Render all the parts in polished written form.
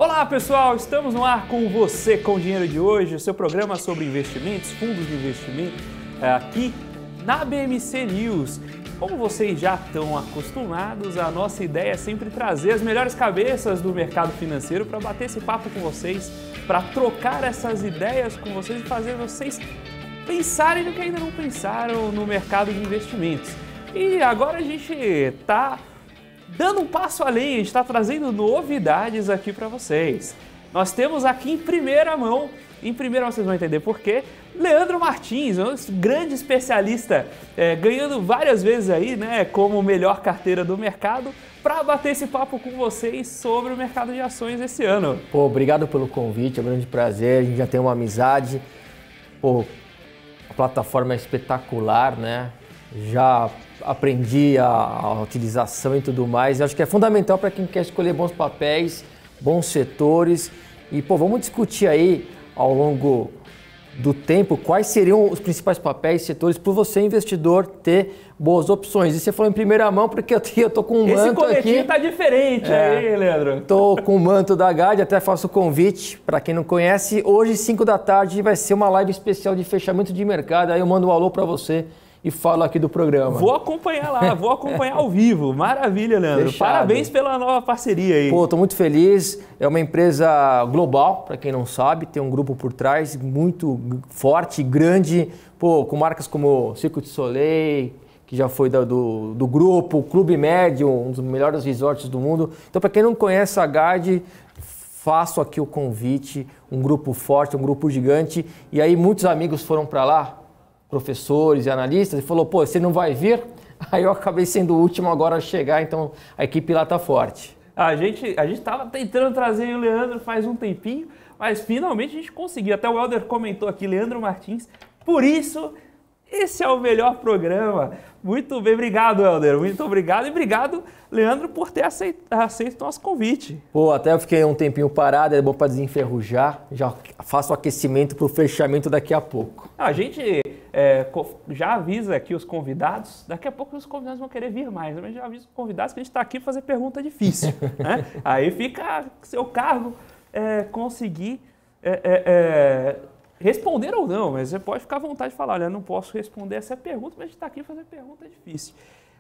Olá pessoal, estamos no ar com Você com o Dinheiro de Hoje, o seu programa sobre investimentos, fundos de investimento, aqui na BMC News. Como vocês já estão acostumados, a nossa ideia é sempre trazer as melhores cabeças do mercado financeiro para bater esse papo com vocês, para trocar essas ideias com vocês e fazer vocês pensarem no que ainda não pensaram no mercado de investimentos. E agora a gente está dando um passo além, a gente está trazendo novidades aqui para vocês. Nós temos aqui em primeira mão vocês vão entender por quê, Leandro Martins, um grande especialista, ganhando várias vezes aí, né, como melhor carteira do mercado, para bater esse papo com vocês sobre o mercado de ações esse ano. Pô, obrigado pelo convite, é um grande prazer, a gente já tem uma amizade, pô, a plataforma é espetacular, né? Já aprendi a utilização e tudo mais. Eu acho que é fundamental para quem quer escolher bons papéis, bons setores. E, pô, vamos discutir aí ao longo do tempo quais seriam os principais papéis e setores para você, investidor, ter boas opções. E você falou em primeira mão porque eu tô com um manto aqui. Esse coletinho tá diferente aí, Leandro. Tô com o manto da GAD, até faço o convite para quem não conhece. Hoje, 5 da tarde, vai ser uma live especial de fechamento de mercado. Aí eu mando um alô para você e falo aqui do programa. Vou acompanhar lá, vou acompanhar ao vivo. Maravilha, Leandro. Fechado. Parabéns pela nova parceria aí. Pô, tô muito feliz. É uma empresa global, para quem não sabe, tem um grupo por trás muito forte, grande, pô, com marcas como Cirque du Soleil, que já foi do grupo, Clube Médio, um dos melhores resorts do mundo. Então, para quem não conhece a GAD, faço aqui o convite, um grupo forte, um grupo gigante. E aí muitos amigos foram para lá, professores e analistas, e falou, pô, você não vai vir? Aí eu acabei sendo o último agora a chegar, então a equipe lá tá forte. A gente estava tentando trazer o Leandro faz um tempinho, mas finalmente a gente conseguiu. Até o Helder comentou aqui, Leandro Martins, por isso esse é o melhor programa. Muito bem, obrigado, Helder, muito obrigado. E obrigado, Leandro, por ter aceito o nosso convite. Pô, até eu fiquei um tempinho parado, é bom para desenferrujar, já faço o aquecimento para o fechamento daqui a pouco. A gente já avisa aqui os convidados, daqui a pouco os convidados vão querer vir mais, mas já avisa os convidados que a gente está aqui para fazer pergunta difícil. Né? Aí fica a seu cargo conseguir responder ou não, mas você pode ficar à vontade de falar, olha, eu não posso responder essa pergunta, mas a gente está aqui para fazer pergunta difícil.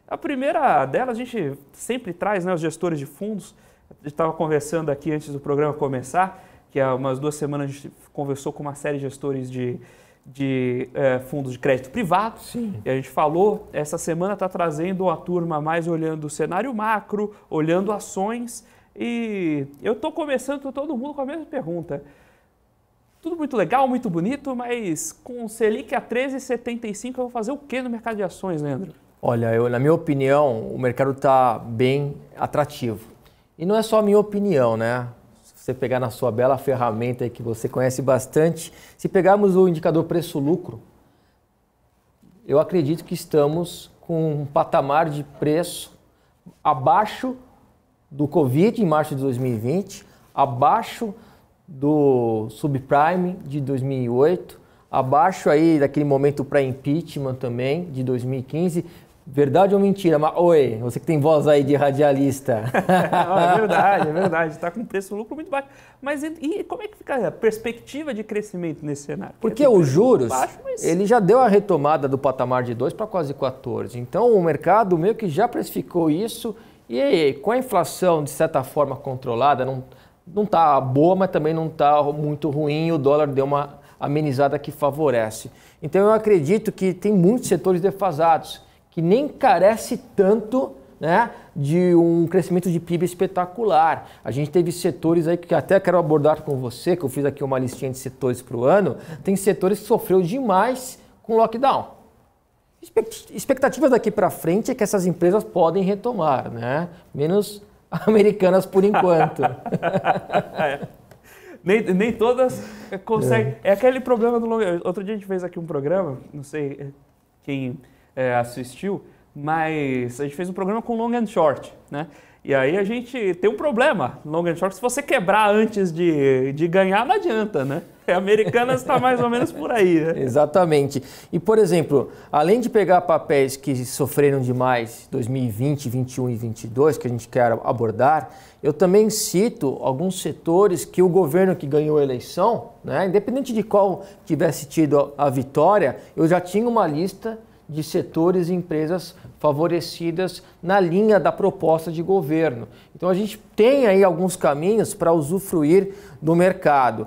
A primeira delas, a gente sempre traz, né, os gestores de fundos. A gente estava conversando aqui antes do programa começar, que há umas 2 semanas a gente conversou com uma série de gestores de fundos de crédito privado. Sim. E a gente falou, essa semana está trazendo uma turma mais olhando o cenário macro, olhando ações. E eu estou começando todo mundo com a mesma pergunta. Tudo muito legal, muito bonito, mas com o Selic a 13,75 eu vou fazer o que no mercado de ações, Leandro? Olha, na minha opinião, o mercado está bem atrativo. E não é só a minha opinião, né? Se você pegar na sua bela ferramenta aí que você conhece bastante, se pegarmos o indicador preço-lucro, eu acredito que estamos com um patamar de preço abaixo do Covid em março de 2020, abaixo do subprime de 2008, abaixo aí daquele momento pré-impeachment também de 2015. Verdade ou mentira? Mas, oi, você que tem voz aí de radialista. É verdade. Está com preço-lucro muito baixo. Mas e como é que fica a perspectiva de crescimento nesse cenário? Porque os juros, baixo, mas ele já deu a retomada do patamar de 2 para quase 14. Então o mercado meio que já precificou isso e aí, com a inflação de certa forma controlada, não está boa, mas também não está muito ruim, o dólar deu uma amenizada que favorece. Então eu acredito que tem muitos setores defasados, que nem carece tanto, né, de um crescimento de PIB espetacular. A gente teve setores aí que até quero abordar com você, que eu fiz aqui uma listinha de setores para o ano, tem setores que sofreu demais com lockdown. Expectativas daqui para frente é que essas empresas podem retomar, né? Menos Americanas por enquanto. Nem todas conseguem. É aquele problema do long. Outro dia a gente fez aqui um programa, não sei quem assistiu, mas a gente fez um programa com long and short, né? E aí a gente tem um problema, long and short, se você quebrar antes de ganhar, não adianta, né? A Americanas está mais ou menos por aí, né? Exatamente. E, por exemplo, além de pegar papéis que sofreram demais em 2020, 2021 e 2022, que a gente quer abordar, eu também cito alguns setores que o governo que ganhou a eleição, né, independente de qual tivesse tido a vitória, eu já tinha uma lista de setores e empresas favorecidas na linha da proposta de governo. Então a gente tem aí alguns caminhos para usufruir do mercado.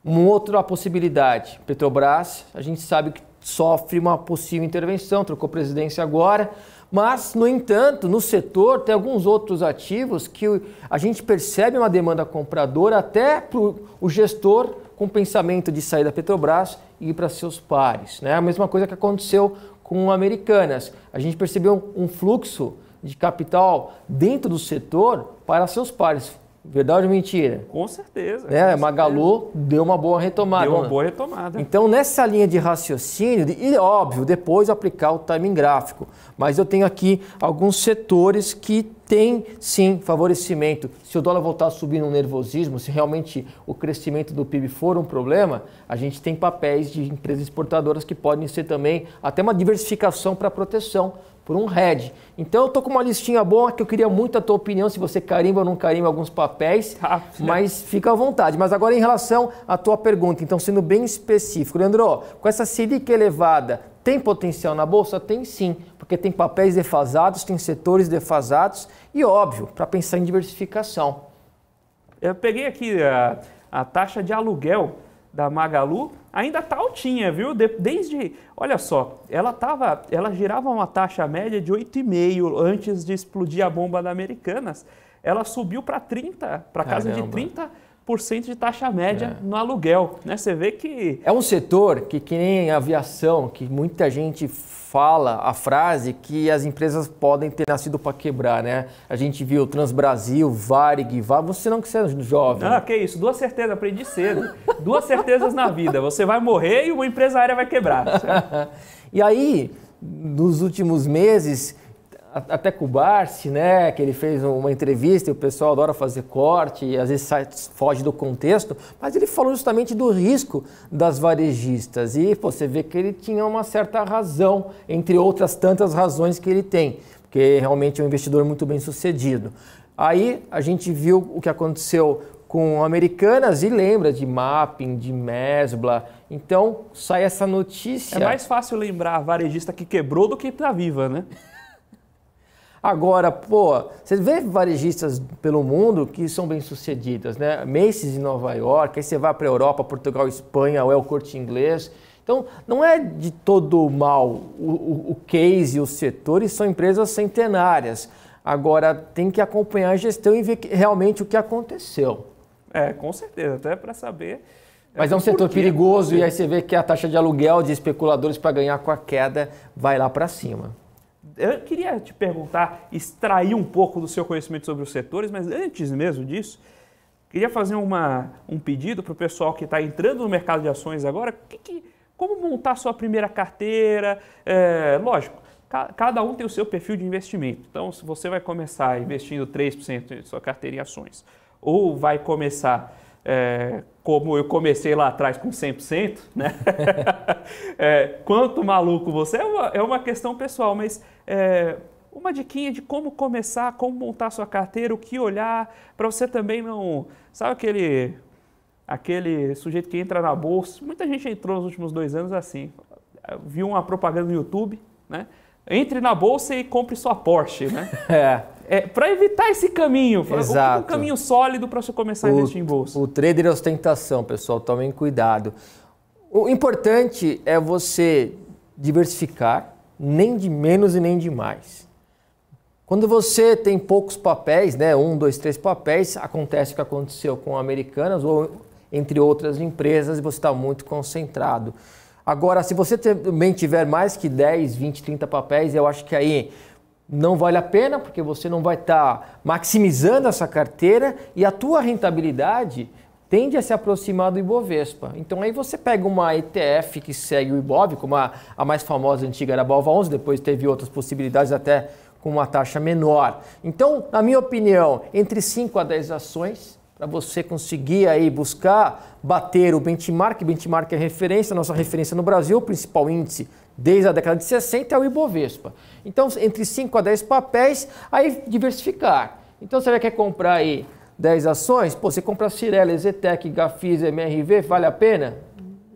Uma outra possibilidade, Petrobras, a gente sabe que sofre uma possível intervenção, trocou presidência agora, mas, no entanto, no setor tem alguns outros ativos que a gente percebe uma demanda compradora até para o gestor com pensamento de sair da Petrobras e ir para seus pares, né? A mesma coisa que aconteceu com Americanas. A gente percebeu um fluxo de capital dentro do setor para seus pares. Verdade ou mentira? Com certeza. Né? Magalu deu uma boa retomada. Deu uma boa retomada. Então, nessa linha de raciocínio, e óbvio, depois aplicar o timing gráfico. Mas eu tenho aqui alguns setores que têm, sim, favorecimento. Se o dólar voltar a subir no nervosismo, se realmente o crescimento do PIB for um problema, a gente tem papéis de empresas exportadoras que podem ser também até uma diversificação para proteção, por um hedge. Então eu estou com uma listinha boa que eu queria muito a tua opinião, se você carimba ou não carimba alguns papéis, mas fica à vontade. Mas agora em relação à tua pergunta, então sendo bem específico, Leandro, com essa Selic elevada, tem potencial na Bolsa? Tem sim, porque tem papéis defasados, tem setores defasados e óbvio, para pensar em diversificação. Eu peguei aqui a taxa de aluguel da Magalu, ainda está altinha, viu? Desde, olha só, ela girava uma taxa média de 8,5 antes de explodir a bomba da Americanas. Ela subiu para 30, para casa de 30% de taxa média no aluguel, né? Você vê que... É um setor que nem a aviação, que muita gente fala a frase que as empresas podem ter nascido para quebrar, né? A gente viu Transbrasil, Varig, você não que você é jovem. Ah, que isso, 2 certezas, aprendi cedo. 2 certezas na vida, você vai morrer e uma empresa aérea vai quebrar. Certo? E aí, nos últimos meses, até com o Barsi, né, que ele fez uma entrevista e o pessoal adora fazer corte e às vezes foge do contexto, mas ele falou justamente do risco das varejistas e você vê que ele tinha uma certa razão, entre outras tantas razões que ele tem, porque realmente é um investidor muito bem sucedido. Aí a gente viu o que aconteceu com Americanas e lembra de Mapping, de Mesbla, então sai essa notícia. É mais fácil lembrar a varejista que quebrou do que está viva, né? Agora, você vê varejistas pelo mundo que são bem-sucedidas, né? Macy's em Nova York, aí você vai para a Europa, Portugal, Espanha, ou é o Corte Inglês. Então, não é de todo mal o case e os setores são empresas centenárias. Agora, tem que acompanhar a gestão e ver realmente o que aconteceu. Com certeza, até para saber... Mas é um setor perigoso e aí você vê que a taxa de aluguel de especuladores para ganhar com a queda vai lá para cima. Eu queria te perguntar, extrair um pouco do seu conhecimento sobre os setores, mas antes mesmo disso, queria fazer um pedido para o pessoal que está entrando no mercado de ações agora, como montar sua primeira carteira. Lógico, cada um tem o seu perfil de investimento. Então, se você vai começar investindo 3% de sua carteira em ações, ou vai começar... como eu comecei lá atrás com 100%, né? Quanto maluco você é uma questão pessoal, mas uma diquinha de como começar, como montar sua carteira, o que olhar, para você também não... Sabe aquele sujeito que entra na bolsa? Muita gente entrou nos últimos 2 anos assim, viu uma propaganda no YouTube, né? Entre na bolsa e compre sua Porsche, né? Para evitar esse caminho, um caminho sólido para você começar a investir em bolsa. O trader é ostentação, pessoal, tomem cuidado. O importante é você diversificar, nem de menos e nem de mais. Quando você tem poucos papéis, né, 1, 2, 3 papéis, acontece o que aconteceu com Americanas ou entre outras empresas e você está muito concentrado. Agora, se você também tiver mais que 10, 20, 30 papéis, eu acho que aí não vale a pena, porque você não vai estar maximizando essa carteira e a tua rentabilidade tende a se aproximar do Ibovespa. Então aí você pega uma ETF que segue o Ibov, como a mais famosa antiga era a Balva 11, depois teve outras possibilidades até com uma taxa menor. Então, na minha opinião, entre 5 a 10 ações, para você conseguir aí buscar bater o benchmark. Benchmark é referência, nossa referência no Brasil, o principal índice desde a década de 60 é o Ibovespa. Então, entre 5 a 10 papéis, aí diversificar. Então, você quer comprar aí 10 ações? Pô, você compra Cirela, Ezetec, Gafisa, MRV, vale a pena?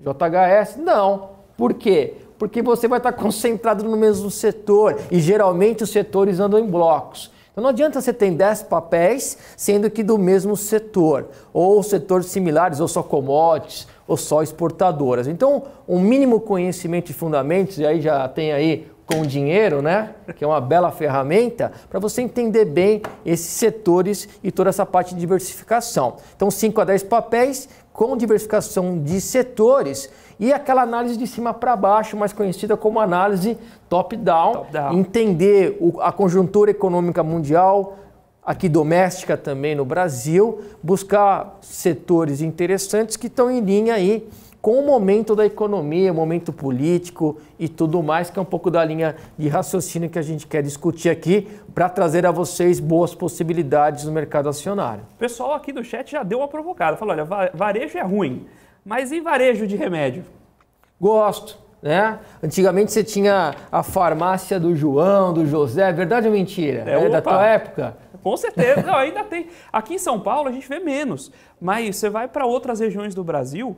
JHS? Não. Por quê? Porque você vai estar concentrado no mesmo setor e geralmente os setores andam em blocos. Então não adianta você ter 10 papéis, sendo que do mesmo setor, ou setores similares, ou só commodities, ou só exportadoras. Então, um mínimo conhecimento de fundamentos, e aí já tem aí com dinheiro, né? Que é uma bela ferramenta para você entender bem esses setores e toda essa parte de diversificação. Então, 5 a 10 papéis com diversificação de setores e aquela análise de cima para baixo, mais conhecida como análise top-down, entender a conjuntura econômica mundial, aqui doméstica também no Brasil, buscar setores interessantes que estão em linha aí com o momento da economia, momento político e tudo mais, que é um pouco da linha de raciocínio que a gente quer discutir aqui para trazer a vocês boas possibilidades no mercado acionário. O pessoal aqui do chat já deu uma provocada, falou, olha, varejo é ruim, mas e varejo de remédio? Gosto, né? Antigamente você tinha a farmácia do João, do José, verdade ou mentira? É da tua época? Com certeza, não, ainda tem. Aqui em São Paulo a gente vê menos, mas você vai para outras regiões do Brasil,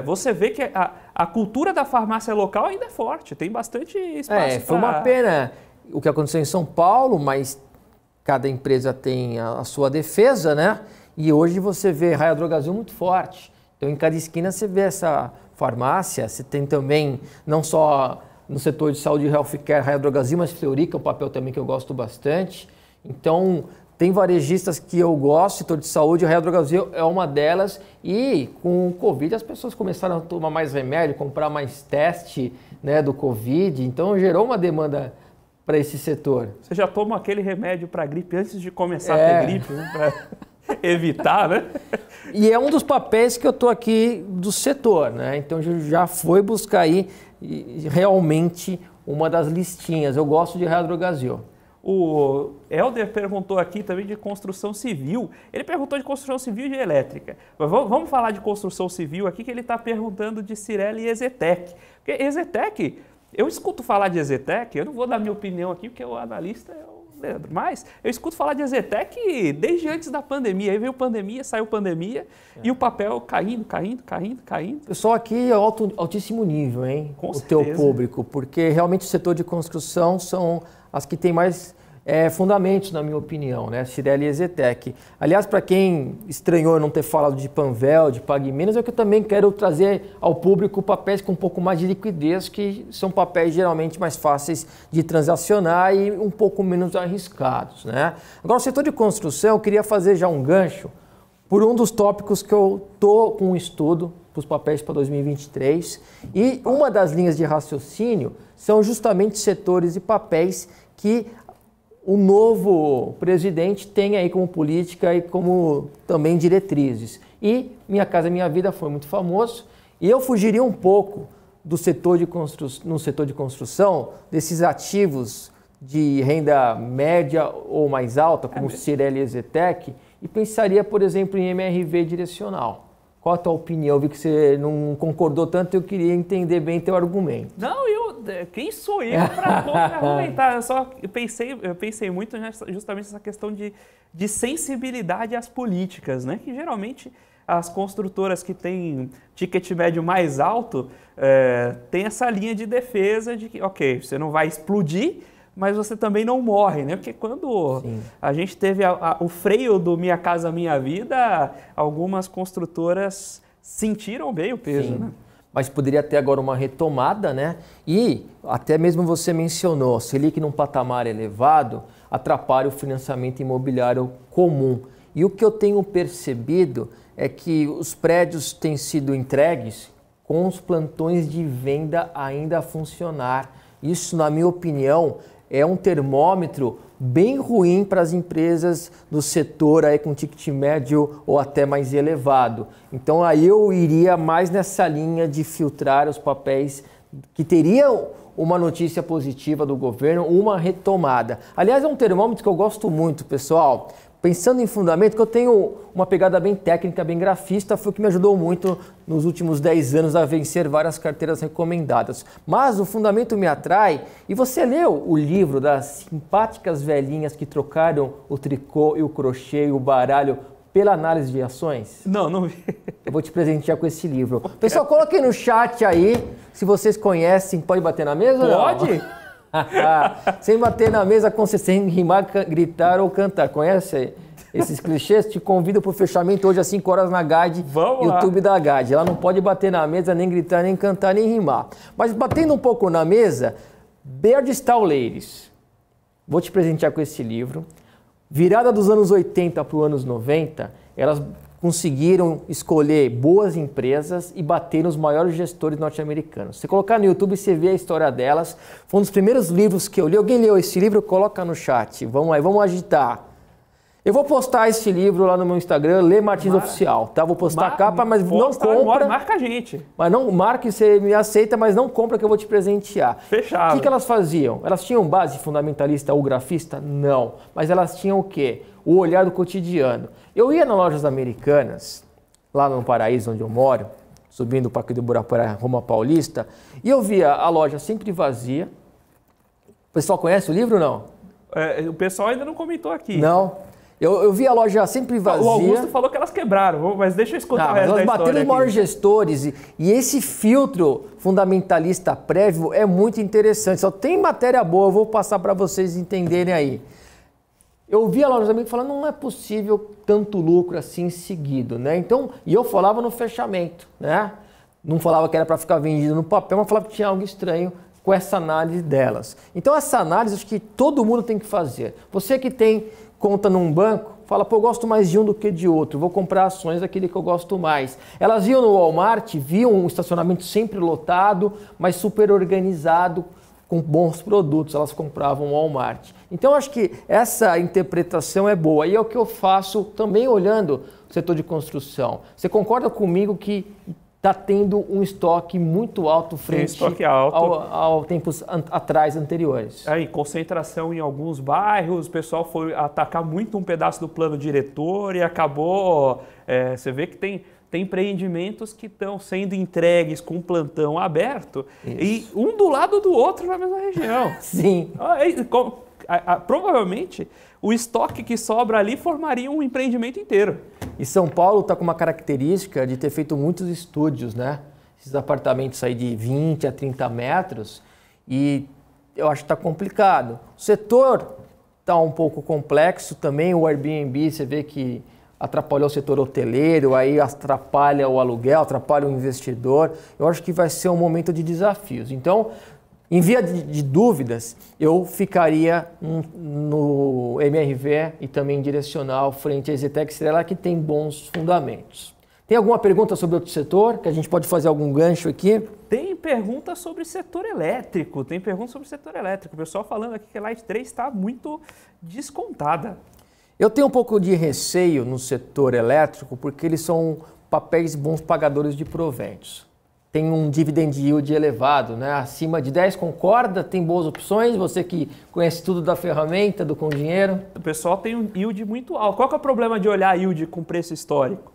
você vê que a cultura da farmácia local ainda é forte, tem bastante espaço. Foi uma pena o que aconteceu em São Paulo, mas cada empresa tem a sua defesa, né? E hoje você vê Raia Drogasil muito forte. Então em cada esquina você vê essa farmácia, você tem também, não só no setor de saúde e healthcare, Raia Drogasil, mas Fleury, que é um papel também que eu gosto bastante. Então, tem varejistas que eu gosto, setor de saúde, a Raia Drogasil é uma delas. E com o Covid as pessoas começaram a tomar mais remédio, comprar mais teste, né, do Covid. Então, gerou uma demanda para esse setor. Você já toma aquele remédio para gripe antes de começar a ter gripe, né, para evitar, né? E é um dos papéis que eu estou aqui do setor, né? Então, já foi buscar aí realmente uma das listinhas. Eu gosto de Raia Drogasil. O Helder perguntou aqui também de construção civil. Ele perguntou de construção civil e de elétrica. Mas vamos falar de construção civil aqui, que ele está perguntando de Cirela e Ezetec. Porque Ezetec, eu escuto falar de Ezetec, eu não vou dar minha opinião aqui, porque o analista é o Leandro, mas eu escuto falar de Ezetec desde antes da pandemia. Aí veio pandemia, saiu pandemia e o papel caindo. Pessoal, aqui é altíssimo nível, hein? Com o certeza. Teu público, porque realmente o setor de construção são as que têm mais fundamentos, na minha opinião, né? Cirela e Ezetec. Aliás, para quem estranhou eu não ter falado de Panvel, de Pague Menos, é que eu também quero trazer ao público papéis com um pouco mais de liquidez, que são papéis geralmente mais fáceis de transacionar e um pouco menos arriscados, né? Agora, o setor de construção, eu queria fazer já um gancho por um dos tópicos que eu estou com um estudo para os papéis para 2023. E uma das linhas de raciocínio são justamente setores e papéis que o novo presidente tem aí como política e como também diretrizes. E Minha Casa Minha Vida foi muito famoso. E eu fugiria um pouco do setor de no setor de construção, desses ativos de renda média ou mais alta, como Cirela e Ezetec, e pensaria, por exemplo, em MRV direcional. Qual a tua opinião? Eu vi que você não concordou tanto, eu queria entender bem teu argumento. Não, quem sou eu para argumentar? Eu pensei muito justamente nessa questão de sensibilidade às políticas, né? Que geralmente as construtoras que têm ticket médio mais alto têm essa linha de defesa de que, ok, você não vai explodir, mas você também não morre, né? Porque quando a gente teve o freio do Minha Casa Minha Vida, algumas construtoras sentiram bem o peso, né? Mas poderia ter agora uma retomada, né? E até mesmo você mencionou, Selic num patamar elevado atrapalha o financiamento imobiliário comum. E o que eu tenho percebido é que os prédios têm sido entregues com os plantões de venda ainda a funcionar. Isso, na minha opinião, é um termômetro bem ruim para as empresas do setor aí com ticket médio ou até mais elevado. Então aí eu iria mais nessa linha de filtrar os papéis que teriam uma notícia positiva do governo, uma retomada. Aliás, é um termômetro que eu gosto muito, pessoal. Pensando em fundamento, que eu tenho uma pegada bem técnica, bem grafista, foi o que me ajudou muito nos últimos 10 anos a vencer várias carteiras recomendadas. Mas o fundamento me atrai. E você leu o livro das simpáticas velhinhas que trocaram o tricô e o crochê e o baralho pela análise de ações? Não vi. Eu vou te presentear com esse livro. Pessoal, coloquem no chat aí se vocês conhecem. Pode bater na mesa? Pode? Sem bater na mesa, sem rimar, gritar ou cantar. Conhece esses clichês? Te convido para o fechamento hoje às 5 horas na GAD, YouTube da GAD. Ela não pode bater na mesa, nem gritar, nem cantar, nem rimar. Mas batendo um pouco na mesa, Berdistal Ladies. Vou te presentear com esse livro. Virada dos anos 80 para os anos 90, elas conseguiram escolher boas empresas e bater nos maiores gestores norte-americanos. Se colocar no YouTube, você vê a história delas. Foi um dos primeiros livros que eu li. Alguém leu esse livro? Coloca no chat. Vamos aí, vamos agitar. Eu vou postar esse livro lá no meu Instagram, Lê Martins Oficial, tá? Vou postar a capa, mas não compra. Marca a gente. Mas não marque, você me aceita, mas não compra que eu vou te presentear. Fechado. O que elas faziam? Elas tinham base fundamentalista ou grafista? Não. Mas elas tinham o quê? O olhar do cotidiano. Eu ia nas lojas americanas, lá no Paraíso, onde eu moro, subindo o Parque do Ibirapuera, Roma Paulista, e eu via a loja sempre vazia. O pessoal conhece o livro ou não? O pessoal ainda não comentou aqui. Não. Eu vi a loja sempre vazia. O Augusto falou que elas quebraram, mas deixa eu escutar o resto da história. Elas bateram os maiores gestores e esse filtro fundamentalista prévio é muito interessante. Só tem matéria boa, eu vou passar para vocês entenderem aí. Eu vi a loja também falando, não é possível tanto lucro assim seguido, né? Então, e eu falava no fechamento, né? Não falava que era para ficar vendido no papel, mas falava que tinha algo estranho com essa análise delas. Então, essa análise acho que todo mundo tem que fazer. Você que tem conta num banco, fala, pô, eu gosto mais de um do que de outro, vou comprar ações daquele que eu gosto mais. Elas iam no Walmart, viam um estacionamento sempre lotado, mas super organizado, com bons produtos, elas compravam no Walmart. Então, acho que essa interpretação é boa. E é o que eu faço também olhando o setor de construção. Você concorda comigo que está tendo um estoque muito alto frente ao tempos atrás, anteriores? Aí, concentração em alguns bairros, o pessoal foi atacar muito um pedaço do plano diretor e acabou... você vê que tem empreendimentos que estão sendo entregues com plantão aberto. Isso. E um do lado do outro na mesma região. Sim. Provavelmente o estoque que sobra ali formaria um empreendimento inteiro. E São Paulo está com uma característica de ter feito muitos estúdios, né? Esses apartamentos aí de 20 a 30 metros e eu acho que está complicado. O setor está um pouco complexo também, o Airbnb, você vê que atrapalhou o setor hoteleiro, aí atrapalha o aluguel, atrapalha o investidor. Eu acho que vai ser um momento de desafios. Então, em via de dúvidas, eu ficaria no MRV e também direcional frente à EZTEC Estrela, que tem bons fundamentos. Tem alguma pergunta sobre outro setor, que a gente pode fazer algum gancho aqui? Tem pergunta sobre setor elétrico, O pessoal falando aqui que a Light 3 está muito descontada. Eu tenho um pouco de receio no setor elétrico, porque eles são papéis bons pagadores de proventos. Tem um dividend yield elevado, né? Acima de 10, concorda? Tem boas opções? Você que conhece tudo da ferramenta, do com dinheiro. O pessoal tem um yield muito alto. Qual que é o problema de olhar yield com preço histórico?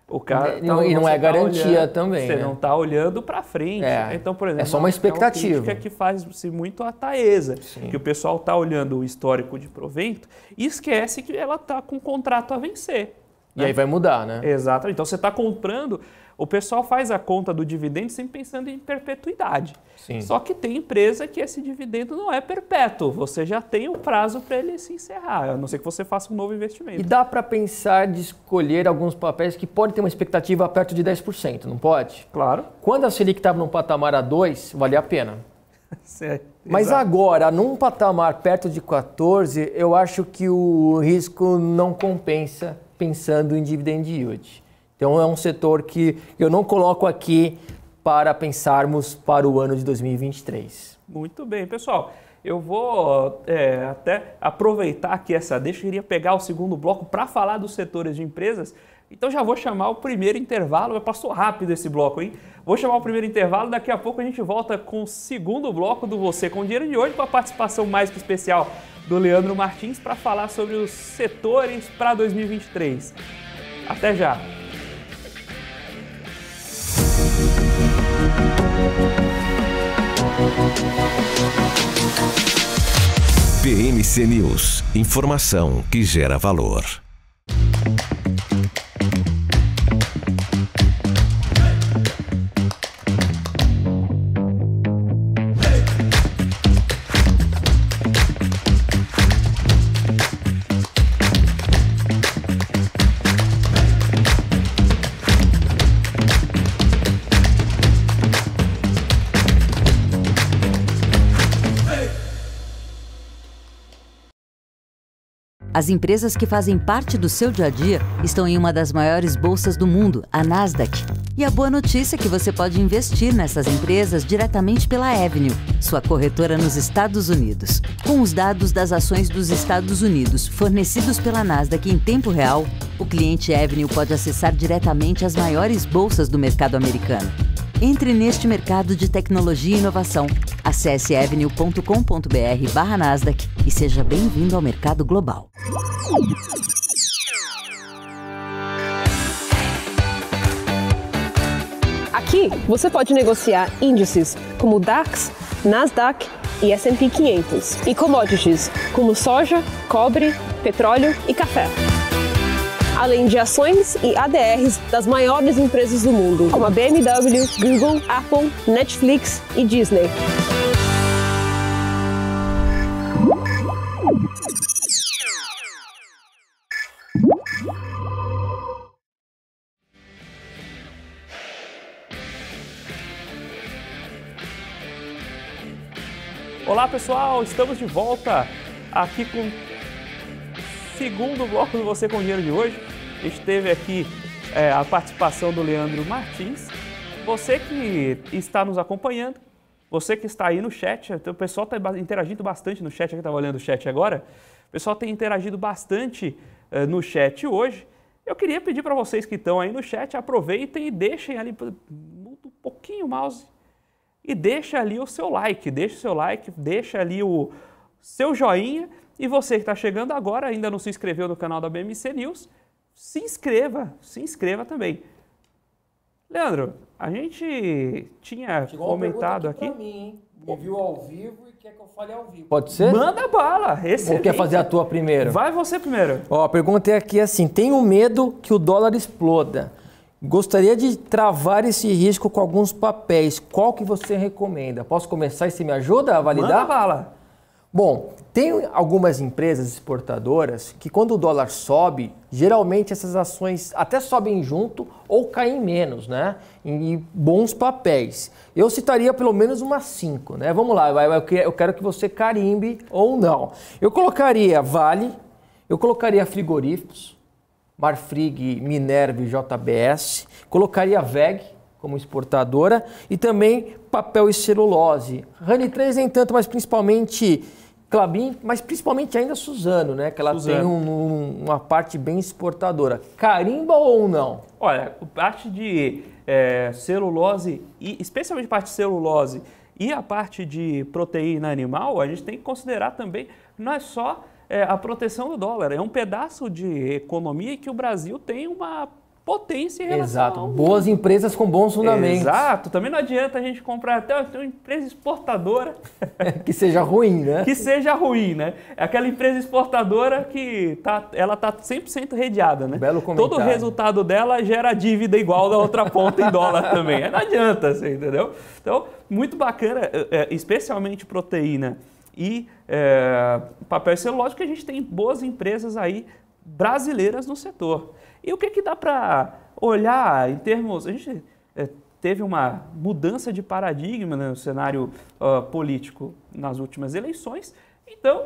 O cara e não é garantia também. Você não está olhando para frente. Então, por exemplo, é só uma expectativa. É uma crítica que faz-se muito a Taesa, que o pessoal está olhando o histórico de provento e esquece que ela está com um contrato a vencer. E aí vai mudar, né? Exato. Então você está comprando, o pessoal faz a conta do dividendo sempre pensando em perpetuidade. Sim. Só que tem empresa que esse dividendo não é perpétuo. Você já tem o prazo para ele se encerrar, a não ser que você faça um novo investimento. E dá para pensar de escolher alguns papéis que podem ter uma expectativa perto de 10%, não pode? Claro. Quando a Selic estava num patamar a 2, valia a pena. Certo. Mas Exato. Agora, num patamar perto de 14, eu acho que o risco não compensa pensando em dividend yield. Então é um setor que eu não coloco aqui para pensarmos para o ano de 2023. Muito bem, pessoal. Eu vou até aproveitar aqui essa deixa, eu queria pegar o segundo bloco para falar dos setores de empresas, então já vou chamar o primeiro intervalo, passou rápido esse bloco, hein? Vou chamar o primeiro intervalo, daqui a pouco a gente volta com o segundo bloco do Você com Dinheiro de hoje, com a participação mais que especial do Leandro Martins para falar sobre os setores para 2023. Até já! BMC News, informação que gera valor. As empresas que fazem parte do seu dia a dia estão em uma das maiores bolsas do mundo, a Nasdaq. E a boa notícia é que você pode investir nessas empresas diretamente pela Avenue, sua corretora nos Estados Unidos. Com os dados das ações dos Estados Unidos fornecidos pela Nasdaq em tempo real, o cliente Avenue pode acessar diretamente as maiores bolsas do mercado americano. Entre neste mercado de tecnologia e inovação. Acesse avenue.com.br/Nasdaq e seja bem-vindo ao mercado global. Aqui você pode negociar índices como o DAX, Nasdaq e S&P 500 e commodities como soja, cobre, petróleo e café. Além de ações e ADRs das maiores empresas do mundo, como a BMW, Google, Apple, Netflix e Disney. Olá pessoal, estamos de volta aqui com o segundo bloco do Você com Dinheiro de hoje. A gente teve aqui a participação do Leandro Martins. Você que está nos acompanhando, você que está aí no chat, o pessoal está interagindo bastante no chat, eu estava olhando o chat agora, o pessoal tem interagido bastante no chat hoje. Eu queria pedir para vocês que estão aí no chat, aproveitem e deixem ali, muda um pouquinho o mouse, e deixa ali o seu like, deixa ali o seu joinha. E você que está chegando agora, ainda não se inscreveu no canal da BMC News, se inscreva também. Leandro, a gente tinha comentado aqui... Pra mim, hein? Me viu ao vivo e quer que eu fale ao vivo. Pode ser? Manda bala! Excelente. Ou quer fazer a tua primeiro? Vai você primeiro. Ó, a pergunta é aqui assim, tenho medo que o dólar exploda. Gostaria de travar esse risco com alguns papéis. Qual que você recomenda? Posso começar e você me ajuda a validar? Manda bala! Bom, tem algumas empresas exportadoras que quando o dólar sobe, geralmente essas ações até sobem junto ou caem menos, né? Em bons papéis. Eu citaria pelo menos umas 5, né? Vamos lá, eu quero que você carimbe ou não. Eu colocaria Vale, eu colocaria frigoríficos, Marfrig, Minerva e JBS, colocaria VEG como exportadora e também papel e celulose. Rani 3 nem tanto, mas principalmente Klabin, mas principalmente ainda Suzano, né? Que ela tem uma parte bem exportadora. Carimba ou não? Olha, parte de celulose, e especialmente parte de celulose e a parte de proteína animal, a gente tem que considerar também, não é só a proteção do dólar, é um pedaço de economia que o Brasil tem uma potência em relação Exato, boas empresas com bons fundamentos. Exato, também não adianta a gente comprar até uma empresa exportadora que seja ruim, né? Que seja ruim, né? É aquela empresa exportadora que ela tá 100% redeada, né? Belo comentário. Todo o resultado dela gera dívida igual da outra ponta em dólar também. Não adianta, assim, entendeu? Então, muito bacana, especialmente proteína e papel e celulose, que a gente tem boas empresas aí brasileiras no setor. E o que dá para olhar em termos... A gente teve uma mudança de paradigma, né, no cenário político nas últimas eleições, então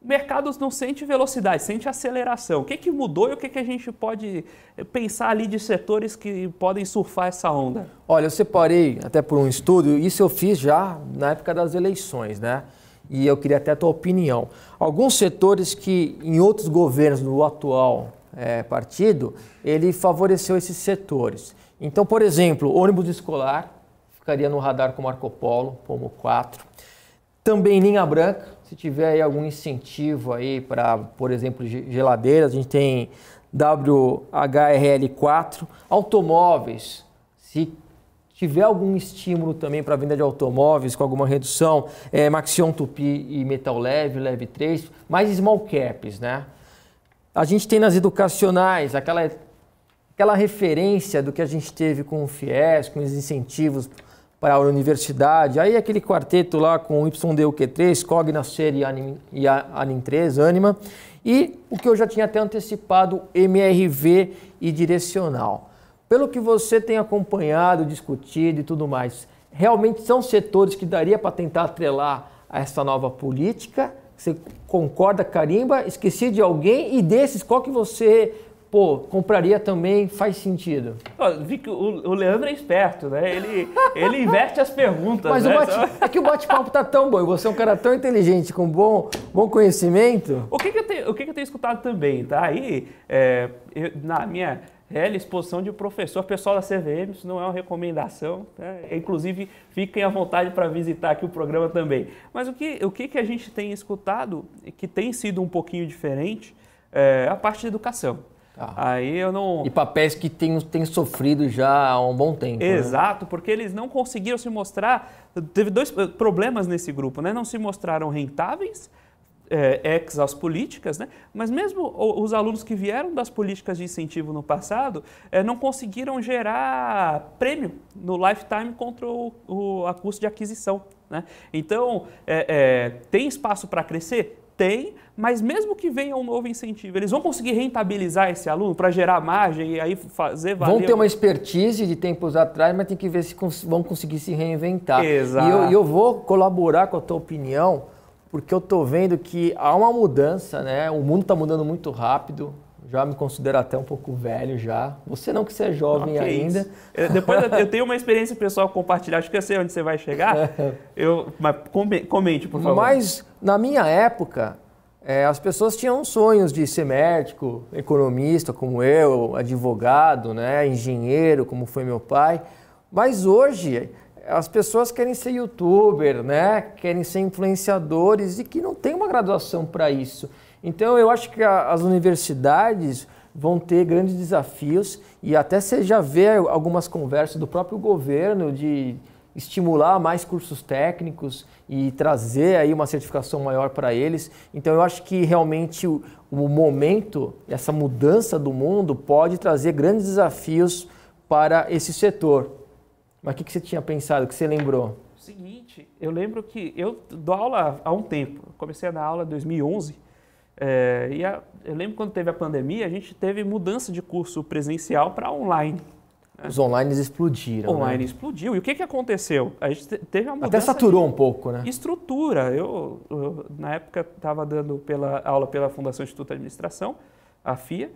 o mercado não sente velocidade, sente aceleração. O que mudou e o que a gente pode pensar ali de setores que podem surfar essa onda? Olha, eu separei até por um estudo, isso eu fiz já na época das eleições, né? e eu queria até a tua opinião. Alguns setores que em outros governos do atual partido, ele favoreceu esses setores. Então, por exemplo, ônibus escolar ficaria no radar com Marco Polo, Pomo 4. Também linha branca, se tiver aí algum incentivo aí para, por exemplo, geladeiras, a gente tem WHRL4, automóveis, se tiver algum estímulo também para a venda de automóveis com alguma redução, Maxion Tupi e Metal Leve, Leve 3, mais small caps, né? A gente tem nas educacionais aquela referência do que a gente teve com o FIES, com os incentivos para a universidade, aí aquele quarteto lá com o YDUQ3, Cognacer e Anim 3, Anima, e o que eu já tinha até antecipado, MRV e direcional. Pelo que você tem acompanhado, discutido e tudo mais, realmente são setores que daria para tentar atrelar a essa nova política? Você concorda, carimba? Esqueci de alguém? E desses, qual que você compraria também? Faz sentido? Vi que o Leandro é esperto, né? Ele inverte as perguntas. Mas né? É que o bate-papo tá tão bom e você é um cara tão inteligente, com bom conhecimento. O que eu tenho escutado também, tá? Aí, na minha exposição de professor, pessoal da CVM, isso não é uma recomendação, né? Inclusive, fiquem à vontade para visitar aqui o programa também. Mas o que a gente tem escutado, que tem sido um pouquinho diferente, é a parte de educação. Aí eu não... E papéis que tem sofrido já há um bom tempo. Exato, né? Porque eles não conseguiram se mostrar... Teve dois problemas nesse grupo, né? Não se mostraram rentáveis, ex às políticas, né? Mas mesmo os alunos que vieram das políticas de incentivo no passado não conseguiram gerar prêmio no lifetime contra a custo de aquisição, né? Então, tem espaço para crescer? Tem, mas mesmo que venha um novo incentivo, eles vão conseguir rentabilizar esse aluno para gerar margem e aí fazer valer... Vão ter uma expertise de tempos atrás, mas tem que ver se vão conseguir se reinventar. Exato. E eu vou colaborar com a tua opinião, porque eu estou vendo que há uma mudança, né? O mundo está mudando muito rápido, já me considero até um pouco velho já. Você não, que você é jovem ainda. Depois eu tenho uma experiência pessoal compartilhar, acho que eu sei onde você vai chegar. Mas comente, por favor. Mas na minha época, as pessoas tinham sonhos de ser médico, economista como eu, advogado, né? Engenheiro, como foi meu pai. Mas hoje as pessoas querem ser youtuber, né? Querem ser influenciadores e que não tem uma graduação para isso. Então, eu acho que as universidades vão ter grandes desafios e até você já vê algumas conversas do próprio governo de estimular mais cursos técnicos e trazer aí uma certificação maior para eles. Então, eu acho que realmente o momento, essa mudança do mundo pode trazer grandes desafios para esse setor. Mas o que você tinha pensado, o que você lembrou? Seguinte, eu lembro que eu dou aula há um tempo. Comecei a dar aula em 2011. Eu lembro quando teve a pandemia, a gente teve mudança de curso presencial para online. Né? Os online explodiram. Online explodiu. E o que aconteceu? A gente teve uma mudança. Até saturou um pouco, né? Estrutura. Eu na época, estava dando aula pela Fundação Instituto de Administração, a FIA,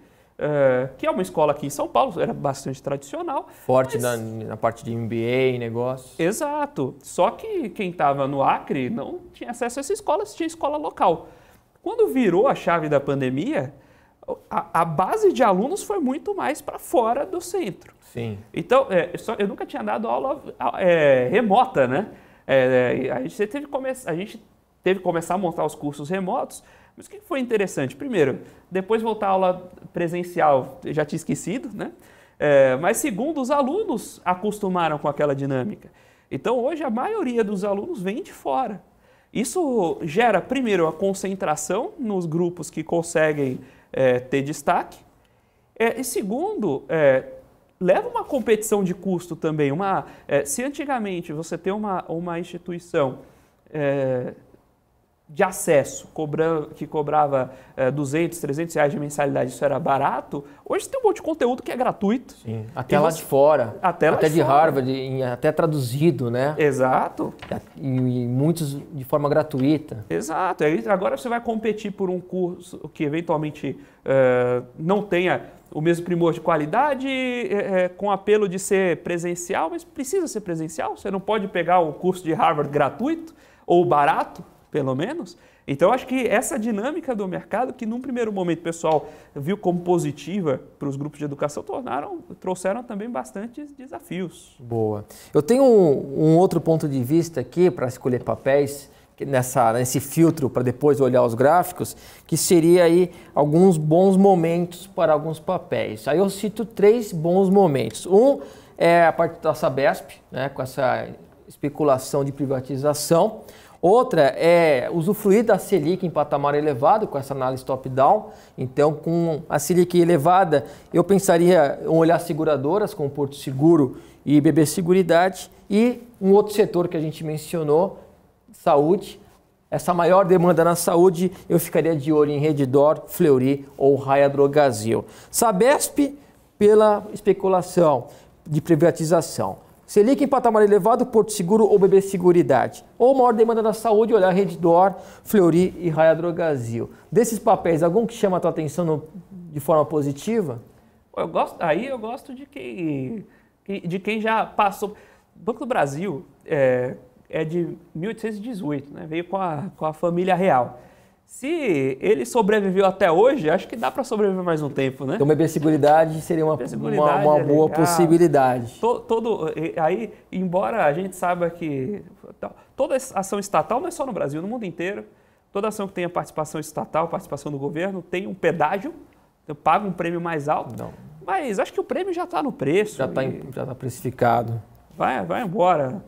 que é uma escola aqui em São Paulo, era bastante tradicional. Forte na parte de MBA, negócios. Exato. Só que quem estava no Acre não tinha acesso a essa escola, tinha escola local. Quando virou a chave da pandemia, a base de alunos foi muito mais para fora do centro. Sim. Então, eu nunca tinha dado aula remota, né? A gente teve que começar a montar os cursos remotos. Mas o que foi interessante? Primeiro, depois voltar à aula presencial, eu já tinha esquecido, né? Mas segundo, os alunos acostumaram com aquela dinâmica. Então, hoje, a maioria dos alunos vem de fora. Isso gera, primeiro, a concentração nos grupos que conseguem ter destaque. E segundo, leva uma competição de custo também. Se antigamente você tem uma instituição de acesso que cobrava 200, 300 reais de mensalidade, isso era barato, hoje tem um monte de conteúdo que é gratuito. Sim, até lá de fora. Até de fora. Harvard, até traduzido, né? Exato. E muitos de forma gratuita. Exato. Agora você vai competir por um curso que eventualmente não tenha o mesmo primor de qualidade, com apelo de ser presencial, mas precisa ser presencial. Você não pode pegar o curso de Harvard gratuito ou barato, pelo menos. Então, acho que essa dinâmica do mercado, que num primeiro momento o pessoal viu como positiva para os grupos de educação, trouxeram também bastantes desafios. Boa. Eu tenho um outro ponto de vista aqui para escolher papéis, nesse filtro para depois olhar os gráficos, que seria aí alguns bons momentos para alguns papéis. Aí eu cito 3 bons momentos. Um é a parte da Sabesp, né, com essa especulação de privatização. Outra é usufruir da Selic em patamar elevado, com essa análise top-down. Então, com a Selic elevada, eu pensaria em olhar seguradoras, como Porto Seguro e BB Seguridade. E um outro setor que a gente mencionou, saúde. Essa maior demanda na saúde, eu ficaria de olho em Redditor, Fleury ou Raia Drogasil. Sabesp, pela especulação de privatização. Selic em patamar elevado, Porto Seguro ou BB Seguridade. Ou maior demanda na saúde, olhar Redditor, Fleury e Raia Drogasil. Desses papéis, algum que chama a tua atenção de forma positiva? Eu gosto de quem já passou. O Banco do Brasil é de 1818, né? Veio com a família real. Se ele sobreviveu até hoje, acho que dá para sobreviver mais um tempo, né? Então, BB Seguridade seria uma boa possibilidade. Aí, embora a gente saiba que toda ação estatal, não é só no Brasil, no mundo inteiro, toda ação que tenha participação estatal, participação do governo, tem um pedágio, paga um prêmio mais alto. Não. Mas acho que o prêmio já está no preço. Já está precificado. Vai embora.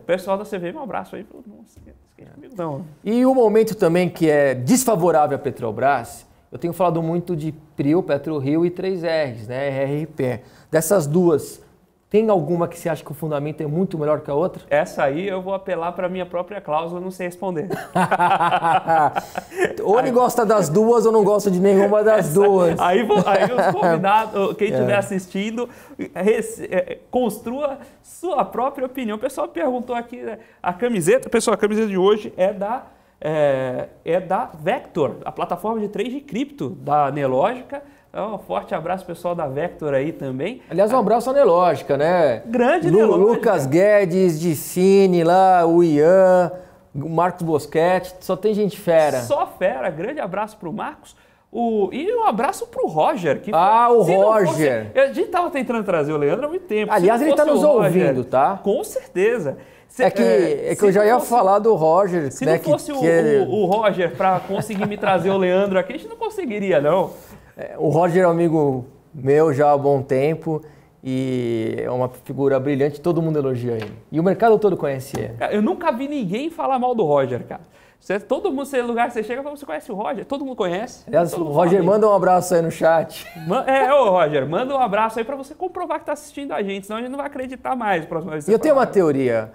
Pessoal da CVM, um abraço aí. Não esquece comigo, não. E o momento também que é desfavorável à Petrobras, eu tenho falado muito de PRIO, PetroRio e 3Rs, né, RRP. Dessas duas, tem alguma que você acha que o fundamento é muito melhor que a outra? Essa aí eu vou apelar para a minha própria cláusula, não sei responder. Ou ele gosta das duas ou não gosta de nenhuma das duas. Aí os convidados, quem estiver assistindo, construa sua própria opinião. O pessoal perguntou aqui, né, a camiseta de hoje é da Vector, a plataforma de trade de cripto da Nelogica. Então, um forte abraço pessoal da Vector aí também. Aliás, um abraço à Nelogica, né? Grande Nelogica. Lucas Guedes, Dicine lá, o Ian, o Marcos Boschetti, só tem gente fera. Só fera, grande abraço pro Marcos. E um abraço pro Roger. O Roger. A gente estava tentando trazer o Leandro há muito tempo. Aliás, ele está nos ouvindo, tá? Com certeza. É que eu já ia falar do Roger. Se não fosse o Roger para conseguir me trazer o Leandro aqui, a gente não conseguiria, não. O Roger é um amigo meu já há bom tempo e é uma figura brilhante, todo mundo elogia ele. E o mercado todo conhece ele. Eu nunca vi ninguém falar mal do Roger, cara. Todo mundo, no lugar que você chega, você conhece o Roger? Todo mundo conhece. Aliás, o Roger, manda um abraço aí no chat. Roger, manda um abraço aí para você comprovar que está assistindo a gente, senão a gente não vai acreditar mais. Próxima vez que eu tenho uma teoria.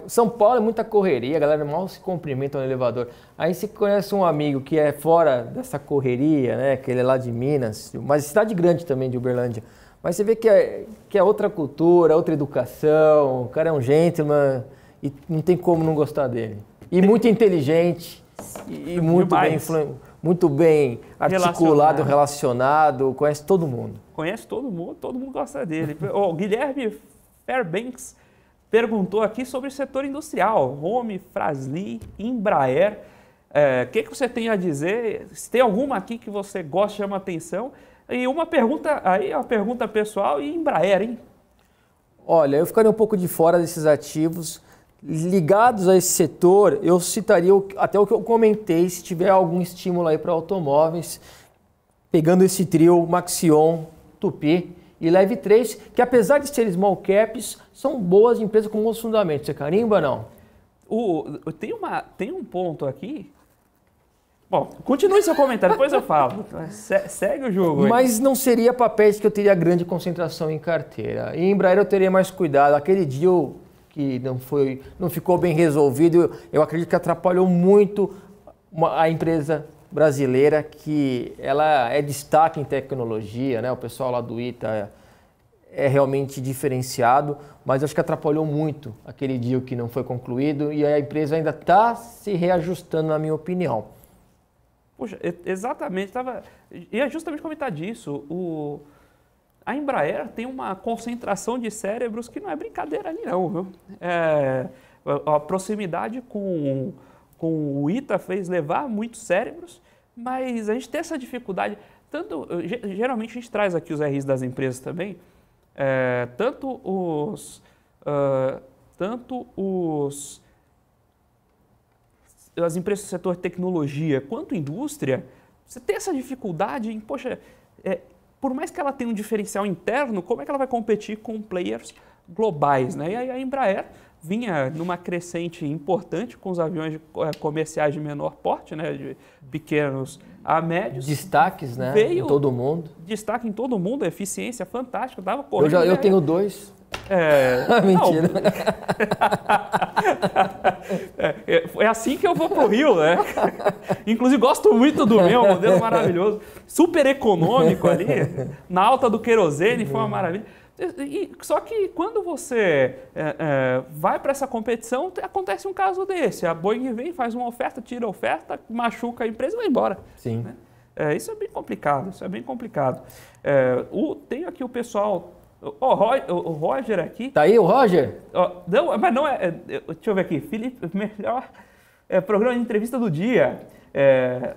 São Paulo é muita correria, a galera mal se cumprimenta no elevador. Aí você conhece um amigo que é fora dessa correria, né? Que ele é lá de Minas, mas cidade grande também de Uberlândia. Mas você vê que é outra cultura, outra educação, o cara é um gentleman e não tem como não gostar dele. E muito inteligente e muito bem articulado, relacionado, conhece todo mundo. Conhece todo mundo gosta dele. O Guilherme Fairbanks perguntou aqui sobre o setor industrial, Home, Fras-le, Embraer. O que você tem a dizer? Se tem alguma aqui que você gosta, chama atenção. E uma pergunta pessoal, e Embraer, hein? Olha, eu ficaria um pouco de fora desses ativos. Ligados a esse setor, eu citaria até o que eu comentei, se tiver algum estímulo aí para automóveis, pegando esse trio Maxion, Tupi e Leve 3, que apesar de serem small caps, são boas empresas com bons fundamentos. Você carimba, não? Tem um ponto aqui. Bom, continue seu comentário, depois eu falo. Segue o jogo aí. Mas não seria papéis que eu teria grande concentração em carteira. Em Embraer eu teria mais cuidado. Aquele deal que não ficou bem resolvido, eu acredito que atrapalhou muito a empresa brasileira, que ela é destaque em tecnologia, né? O pessoal lá do ITA é realmente diferenciado, mas acho que atrapalhou muito aquele deal que não foi concluído e a empresa ainda está se reajustando, na minha opinião. Puxa, exatamente, ia justamente comentar disso. A Embraer tem uma concentração de cérebros que não é brincadeira ali não, viu? A proximidade com com o ITA fez levar muitos cérebros, mas a gente tem essa dificuldade. Geralmente a gente traz aqui os RIs das empresas também, as empresas do setor de tecnologia quanto indústria, você tem essa dificuldade em, poxa, por mais que ela tenha um diferencial interno, como é que ela vai competir com players globais, né? E aí a Embraer vinha numa crescente importante com os aviões comerciais de menor porte, né, de pequenos a médios. Destaques, né? Em todo mundo. Destaque em todo mundo, eficiência fantástica. Tava correndo, eu tenho 2. Mentira. É assim que eu vou pro Rio, né? Inclusive gosto muito do meu, modelo maravilhoso, super econômico ali, na alta do querosene, foi uma maravilha. Só que quando você vai para essa competição, acontece um caso desse. A Boeing vem, faz uma oferta, tira a oferta, machuca a empresa e vai embora. Sim. Né? Isso é bem complicado, Tem aqui o pessoal... O Roger aqui... Tá aí o Roger? Não, mas não é... Deixa eu ver aqui. Felipe, melhor programa de entrevista do dia.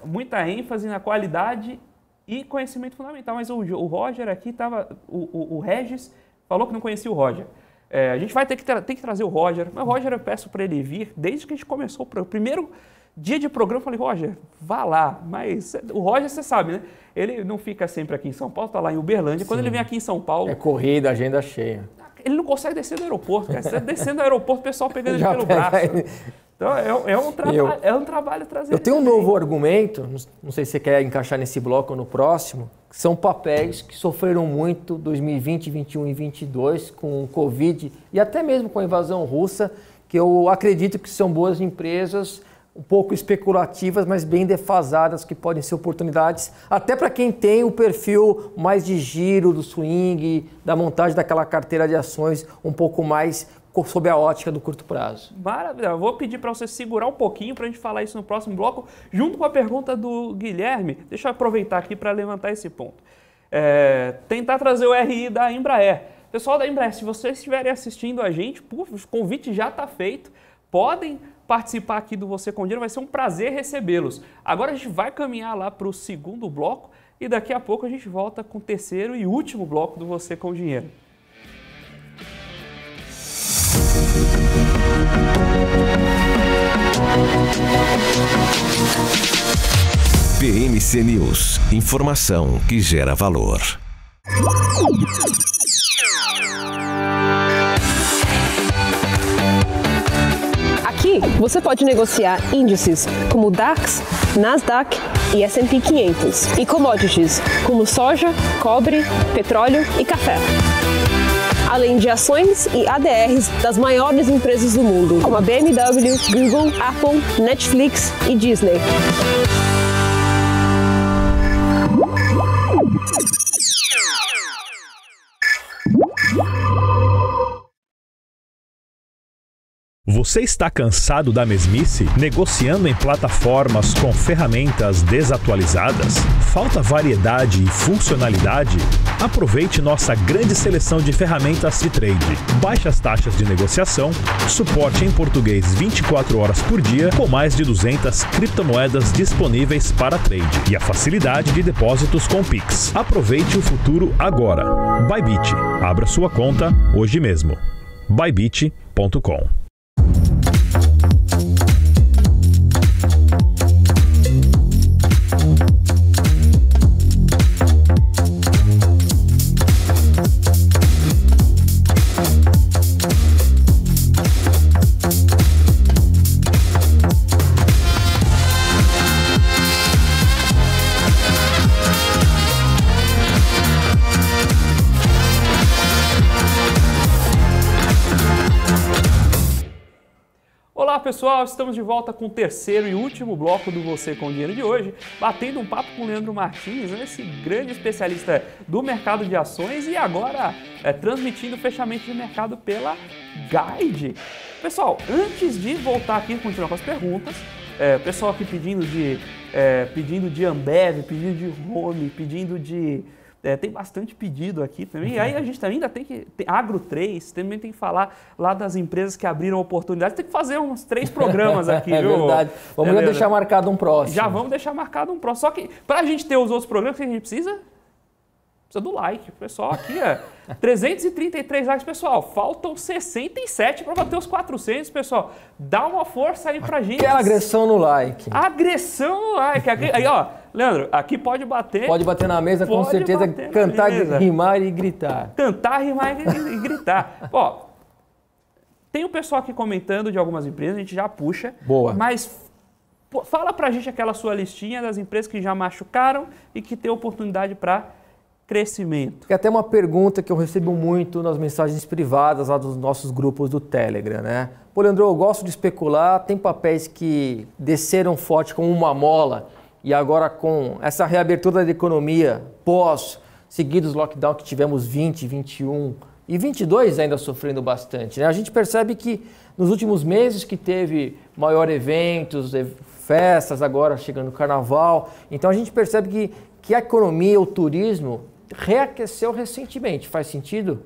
Muita ênfase na qualidade e conhecimento fundamental. Mas o Roger aqui estava... O Regis falou que não conhecia o Roger. A gente vai ter que trazer o Roger. Mas o Roger eu peço para ele vir desde que a gente começou o primeiro dia de programa. Eu falei, Roger, vá lá. Mas o Roger, você sabe, né? Ele não fica sempre aqui em São Paulo, está lá em Uberlândia. Sim. Quando ele vem aqui em São Paulo... É corrida, agenda cheia. Ele não consegue descer do aeroporto, cara. Você descendo do aeroporto, o pessoal pegando ele pelo braço. Então, é um trabalho trazer. Eu tenho um novo argumento, não sei se você quer encaixar nesse bloco ou no próximo, que são papéis que sofreram muito 2020, 2021 e 2022 com o Covid e até mesmo com a invasão russa, que eu acredito que são boas empresas, um pouco especulativas, mas bem defasadas, que podem ser oportunidades, até para quem tem o perfil mais de giro, do swing, da montagem daquela carteira de ações um pouco mais sob a ótica do curto prazo. Maravilha. Eu vou pedir para você segurar um pouquinho para a gente falar isso no próximo bloco, junto com a pergunta do Guilherme. Deixa eu aproveitar aqui para levantar esse ponto. Tentar trazer o RI da Embraer. Pessoal da Embraer, se vocês estiverem assistindo a gente, o convite já está feito. Podem participar aqui do Você com Dinheiro, vai ser um prazer recebê-los. Agora a gente vai caminhar lá para o segundo bloco e daqui a pouco a gente volta com o terceiro e último bloco do Você com Dinheiro. PMC News, informação que gera valor. Aqui você pode negociar índices como DAX, Nasdaq e S&P 500 e commodities como soja, cobre, petróleo e café. Além de ações e ADRs das maiores empresas do mundo, como a BMW, Google, Apple, Netflix e Disney. Você está cansado da mesmice? Negociando em plataformas com ferramentas desatualizadas? Falta variedade e funcionalidade? Aproveite nossa grande seleção de ferramentas de trade. Baixas taxas de negociação, suporte em português 24 horas por dia, com mais de 200 criptomoedas disponíveis para trade e a facilidade de depósitos com Pix. Aproveite o futuro agora. Bybit. Abra sua conta hoje mesmo. Bybit.com. Olá pessoal, estamos de volta com o terceiro e último bloco do Você com Dinheiro de hoje, batendo um papo com o Leandro Martins, né, esse grande especialista do mercado de ações e agora transmitindo o fechamento de mercado pela Guide. Pessoal, antes de voltar aqui e continuar com as perguntas, pessoal aqui pedindo de Ambev, pedindo de Home, pedindo de Tem bastante pedido aqui também. E aí a gente ainda tem que... Agro 3, também tem que falar lá das empresas que abriram oportunidades. Tem que fazer uns 3 programas aqui, viu? É verdade. Vamos já deixar marcado um próximo. Já vamos deixar marcado um próximo. Só que para a gente ter os outros programas, o que a gente precisa? Precisa do like. Pessoal, aqui 333 likes, pessoal. Faltam 67 para bater os 400, pessoal. Dá uma força aí pra gente. Aquela agressão no like. Agressão no like. Aí, ó, Leandro, aqui pode bater. Pode bater na mesa, com certeza. Cantar, rimar e gritar. Cantar, rimar e gritar. Ó, tem o pessoal aqui comentando de algumas empresas, a gente já puxa. Boa. Mas fala pra gente aquela sua listinha das empresas que já machucaram e que tem oportunidade para crescimento. Tem até uma pergunta que eu recebo muito nas mensagens privadas lá dos nossos grupos do Telegram, né? Pô, Leandro, eu gosto de especular, tem papéis que desceram forte como uma mola e agora com essa reabertura da economia pós seguidos lockdown que tivemos 20, 21 e 22 ainda sofrendo bastante, né? A gente percebe que nos últimos meses que teve maior eventos, festas, agora chegando o carnaval, então a gente percebe que a economia, o turismo reaqueceu recentemente. Faz sentido?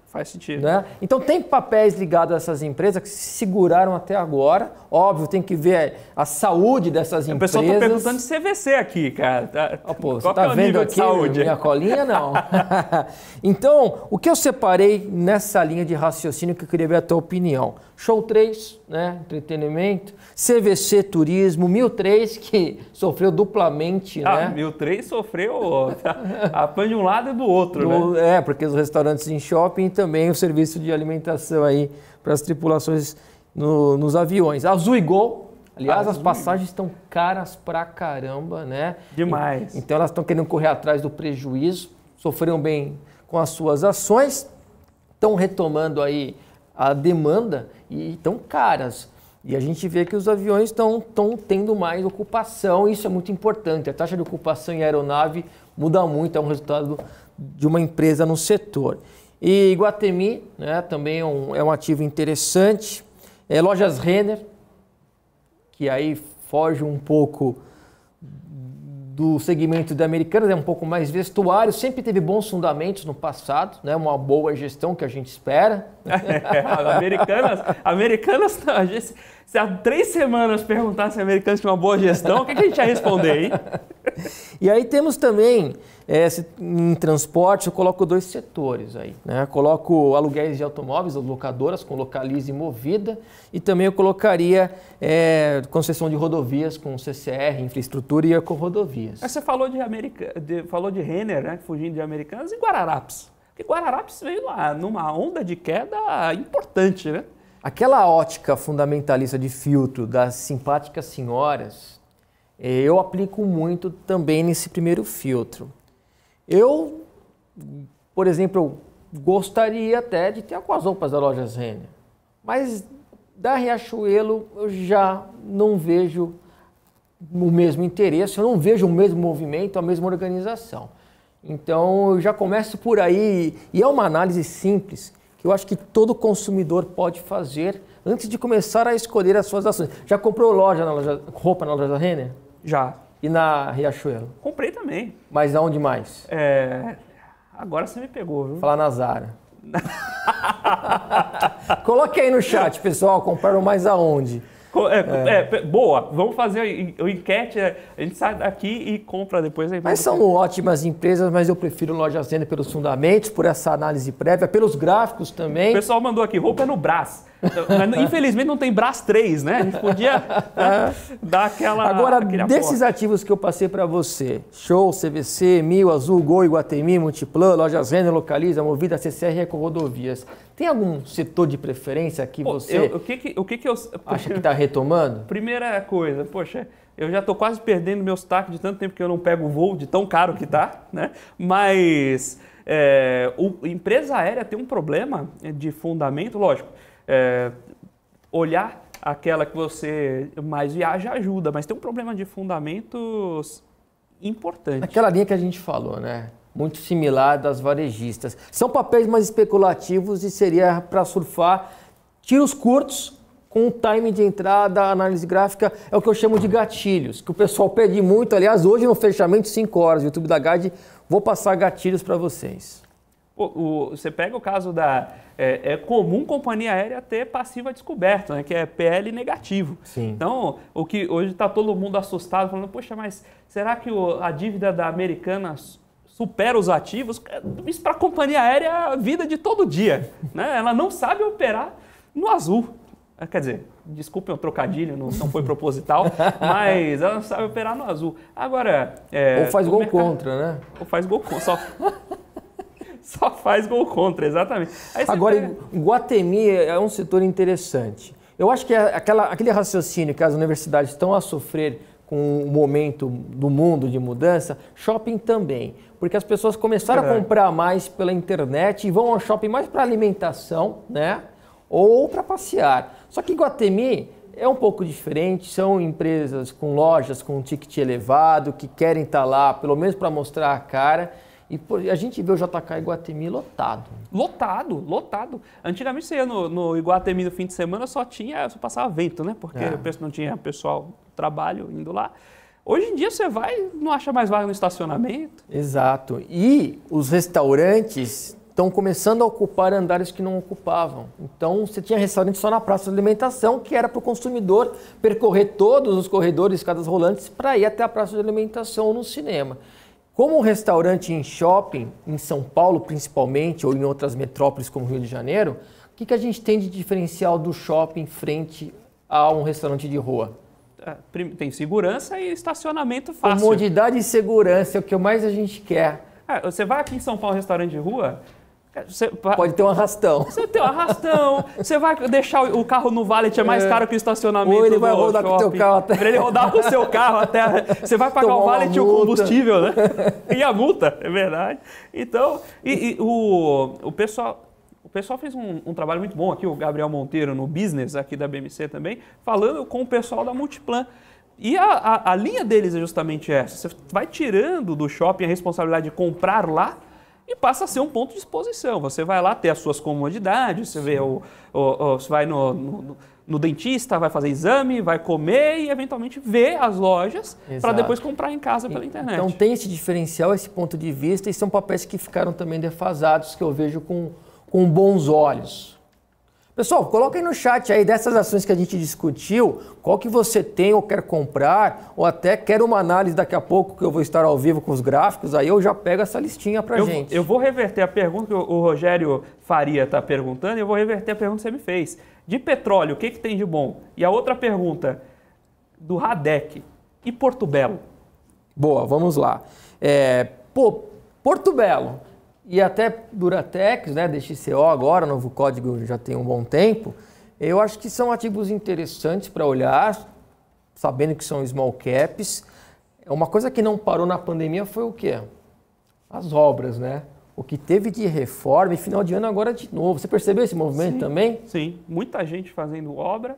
Faz sentido. Né? Então tem papéis ligados a essas empresas que se seguraram até agora. Óbvio, tem que ver a saúde dessas empresas. O pessoal está perguntando de CVC aqui, cara. Pô, você está vendo aqui minha colinha? Não. Então, o que eu separei nessa linha de raciocínio que eu queria ver a tua opinião? Show 3, né? Entretenimento, CVC Turismo, 1003, que sofreu duplamente, né? 1003 sofreu a pan de um lado e do outro, né? Porque os restaurantes em shopping e também o serviço de alimentação aí para as tripulações nos aviões. Azul e Gol, aliás, as passagens estão caras pra caramba, né? Demais. Então elas estão querendo correr atrás do prejuízo, sofreram bem com as suas ações, estão retomando aí a demanda e estão caras. E a gente vê que os aviões estão tendo mais ocupação, e isso é muito importante. A taxa de ocupação em aeronave muda muito, é um resultado de uma empresa no setor. E Iguatemi, né, também é um ativo interessante. Lojas Renner, que aí foge um pouco do segmento de Americanas, é um pouco mais vestuário, sempre teve bons fundamentos no passado, né? Uma boa gestão que a gente espera. Americanas, se há 3 semanas perguntasse a Americanas tinha uma boa gestão, o que a gente ia responder, hein? E aí temos também, em transporte, eu coloco 2 setores aí, né? Coloco aluguéis de automóveis, as locadoras com Localiza e Movida, e também eu colocaria concessão de rodovias com CCR, infraestrutura e Ecorodovias. Você falou de Renner, né? Fugindo de Americanas, e Guararapes. Porque Guararapes veio numa onda de queda importante, né? Aquela ótica fundamentalista de filtro das simpáticas senhoras, eu aplico muito também nesse primeiro filtro. Eu, por exemplo, gostaria até de ter algumas roupas da Lojas Renner, mas da Riachuelo eu já não vejo o mesmo interesse, eu não vejo o mesmo movimento, a mesma organização. Então eu já começo por aí, e é uma análise simples, que eu acho que todo consumidor pode fazer antes de começar a escolher as suas ações. Já comprou roupa na Loja Renner? Já. E na Riachuelo? Comprei também. Mas aonde mais? Agora você me pegou, viu? Falar na Zara. Coloque aí no chat, pessoal, compraram mais aonde? Boa, vamos fazer a enquete, a gente sai daqui e compra depois. Aí mas são ótimas empresas, mas eu prefiro Lojas Renner pelos fundamentos, por essa análise prévia, pelos gráficos também. O pessoal mandou aqui, roupa no Brás. Infelizmente não tem Brás 3, né? A gente podia dar aquela... Agora, desses ativos que eu passei para você, Show, CVC, Mil, Azul, Gol, Iguatemi, Multiplan, Lojas Renner, Localiza, Movida, CCR e Ecorodovias, tem algum setor de preferência que você o que eu acha que está retomando? Primeira coisa, poxa, eu já estou quase perdendo meu sotaque de tanto tempo que eu não pego o voo, de tão caro que tá, né? Mas empresa aérea tem um problema de fundamento, lógico. Olhar aquela que você mais viaja ajuda, mas tem um problema de fundamentos importante. Aquela linha que a gente falou, né? Muito similar das varejistas. São papéis mais especulativos e seria para surfar tiros curtos com time de entrada, análise gráfica, é o que eu chamo de gatilhos, que o pessoal pede muito. Aliás, hoje no fechamento, 5 horas, YouTube da Guide, vou passar gatilhos para vocês. Você pega o caso da... É comum companhia aérea ter passiva descoberto, né, que é PL negativo. Sim. Então, o que hoje está todo mundo assustado, falando, poxa, mas será que a dívida da Americana supera os ativos? Isso para a companhia aérea é a vida de todo dia. Né? Ela não sabe operar no azul. Quer dizer, desculpem o trocadilho, não foi proposital, mas ela não sabe operar no azul. Agora... ou faz gol contra, né? Ou faz gol contra, só faz gol contra, exatamente. Agora, Iguatemi é um setor interessante. Eu acho que aquele raciocínio que as universidades estão a sofrer com o momento do mundo de mudança, shopping também. Porque as pessoas começaram a comprar mais pela internet e vão ao shopping mais para alimentação, né? Ou para passear. Só que Iguatemi é um pouco diferente, são empresas com lojas com um ticket elevado, que querem estar lá, pelo menos para mostrar a cara. E a gente vê o JK Iguatemi lotado. Lotado. Antigamente você ia no Iguatemi no fim de semana, só passava vento, né? Porque não tinha pessoal trabalho indo lá. Hoje em dia você vai, não acha mais vaga no estacionamento. Exato. E os restaurantes estão começando a ocupar andares que não ocupavam. Então você tinha restaurante só na praça de alimentação, que era para o consumidor percorrer todos os corredores, escadas rolantes, para ir até a praça de alimentação ou no cinema. Como um restaurante em shopping, em São Paulo principalmente, ou em outras metrópoles como Rio de Janeiro, o que a gente tem de diferencial do shopping frente a um restaurante de rua? Tem segurança e estacionamento fácil. Comodidade e segurança é o que mais a gente quer. Você vai aqui em São Paulo, restaurante de rua... Pode ter um arrastão. Você tem um arrastão, você vai deixar o carro no valet, é mais caro que o estacionamento. Ou ele vai rodar com o teu carro até... Pra ele rodar com o seu carro até... Você vai pagar o valet e o combustível, né? E a multa, é verdade. Então, o pessoal fez um trabalho muito bom aqui, o Gabriel Monteiro, no Business aqui da BMC também, falando com o pessoal da Multiplan. E a linha deles é justamente essa. Você vai tirando do shopping a responsabilidade de comprar lá, e passa a ser um ponto de exposição. Você vai lá ter as suas comodidades, você vê você vai no dentista, vai fazer exame, vai comer e eventualmente ver as lojas para depois comprar em casa pela internet. Então tem esse diferencial, esse ponto de vista, e são papéis que ficaram também defasados, que eu vejo com bons olhos. Pessoal, coloca aí no chat aí dessas ações que a gente discutiu, qual que você tem ou quer comprar, ou até quer uma análise daqui a pouco, que eu vou estar ao vivo com os gráficos, aí eu já pego essa listinha pra gente. Eu vou reverter a pergunta que o Rogério Faria está perguntando, e eu vou reverter a pergunta que você me fez. De petróleo, o que tem de bom? E a outra pergunta, do Radec e Porto Belo? Boa, vamos lá. Porto Belo e até Duratex, né, DXCO agora, novo código já tem um bom tempo, eu acho que são ativos interessantes para olhar, sabendo que são small caps. Uma coisa que não parou na pandemia foi o quê? As obras, né? O que teve de reforma e final de ano agora de novo. Você percebeu esse movimento também? Sim, muita gente fazendo obra.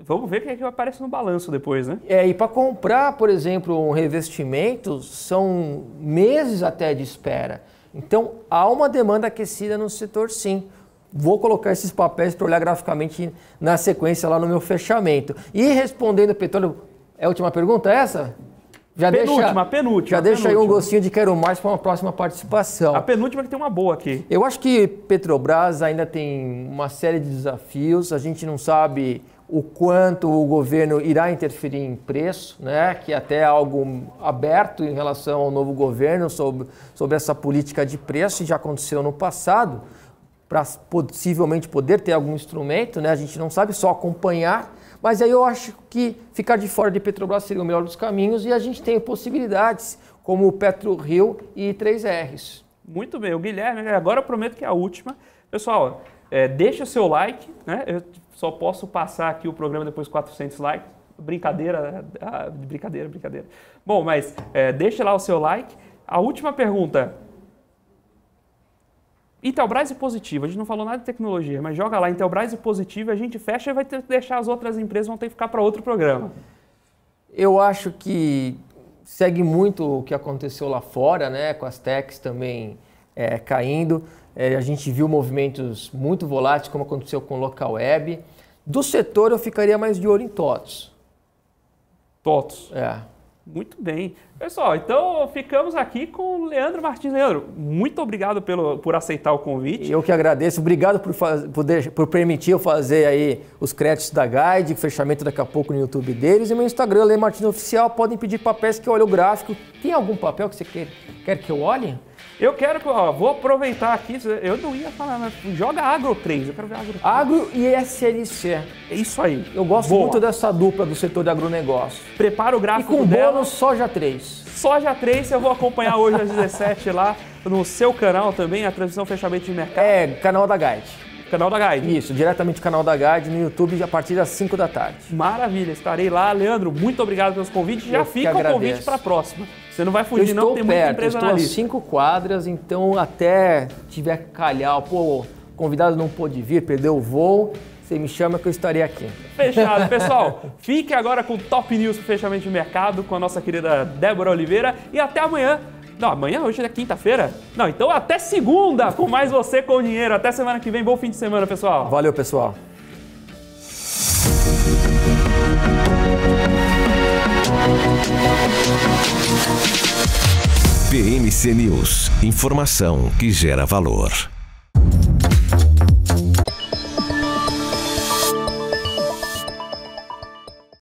Vamos ver o que é que aparece no balanço depois, né? E para comprar, por exemplo, um revestimento, são meses até de espera. Então, há uma demanda aquecida no setor, sim. Vou colocar esses papéis para olhar graficamente na sequência lá no meu fechamento. E respondendo, petróleo, é a última pergunta essa? Penúltima. Já deixa aí um gostinho de quero mais para uma próxima participação. A penúltima que tem uma boa aqui. Eu acho que Petrobras ainda tem uma série de desafios. A gente não sabe o quanto o governo irá interferir em preço, né? Que até é algo aberto em relação ao novo governo sobre essa política de preço, e já aconteceu no passado, para possivelmente poder ter algum instrumento, né? A gente não sabe, só acompanhar, mas aí eu acho que ficar de fora de Petrobras seria o melhor dos caminhos, e a gente tem possibilidades como o PetroRio e 3Rs. Muito bem, o Guilherme, agora eu prometo que é a última. Pessoal, deixa o seu like, né? Eu só posso passar aqui o programa depois de 400 likes. Brincadeira. Bom, mas deixa lá o seu like. A última pergunta. Intelbras e Positivo. A gente não falou nada de tecnologia, mas joga lá Intelbras e Positivo, a gente fecha e vai ter que deixar as outras empresas, vão ter que ficar para outro programa. Eu acho que segue muito o que aconteceu lá fora, né? Com as techs também caindo. A gente viu movimentos muito voláteis, como aconteceu com o Local Web. Do setor, eu ficaria mais de olho em TOTVS. TOTVS. É. Muito bem. Pessoal, então ficamos aqui com o Leandro Martins. Leandro, muito obrigado por aceitar o convite. Eu que agradeço. Obrigado por permitir eu fazer aí os créditos da Guide, fechamento daqui a pouco no YouTube deles. E meu Instagram, Lê Martins Oficial, podem pedir papéis que eu olho o gráfico. Tem algum papel que você quer que eu olhe? Eu quero que, vou aproveitar aqui, eu não ia falar, mas joga Agro 3, eu quero ver Agro 3. Agro e SLC. É isso aí. Eu gosto muito dessa dupla do setor de agronegócio. Prepara o gráfico e com dela. bônus Soja 3. Soja 3, eu vou acompanhar hoje às 17 lá no seu canal também, a transmissão fechamento de mercado. É, canal da Guide. Canal da Guide. Isso, diretamente do canal da Guide no YouTube a partir das 5 da tarde. Maravilha, estarei lá. Leandro, muito obrigado pelos convites. Já fica o convite para a próxima. Você não vai fugir não, tem muita empresa na lista. Eu estou a 5 quadras, então até tiver calhar, o convidado não pôde vir, perdeu o voo, você me chama que eu estarei aqui. Fechado, pessoal. Fique agora com o Top News para fechamento de mercado com a nossa querida Débora Oliveira e até amanhã. Não, amanhã, hoje é quinta-feira? Não, então até segunda com mais Você com Dinheiro. Até semana que vem. Bom fim de semana, pessoal. Valeu, pessoal. PMC News. Informação que gera valor.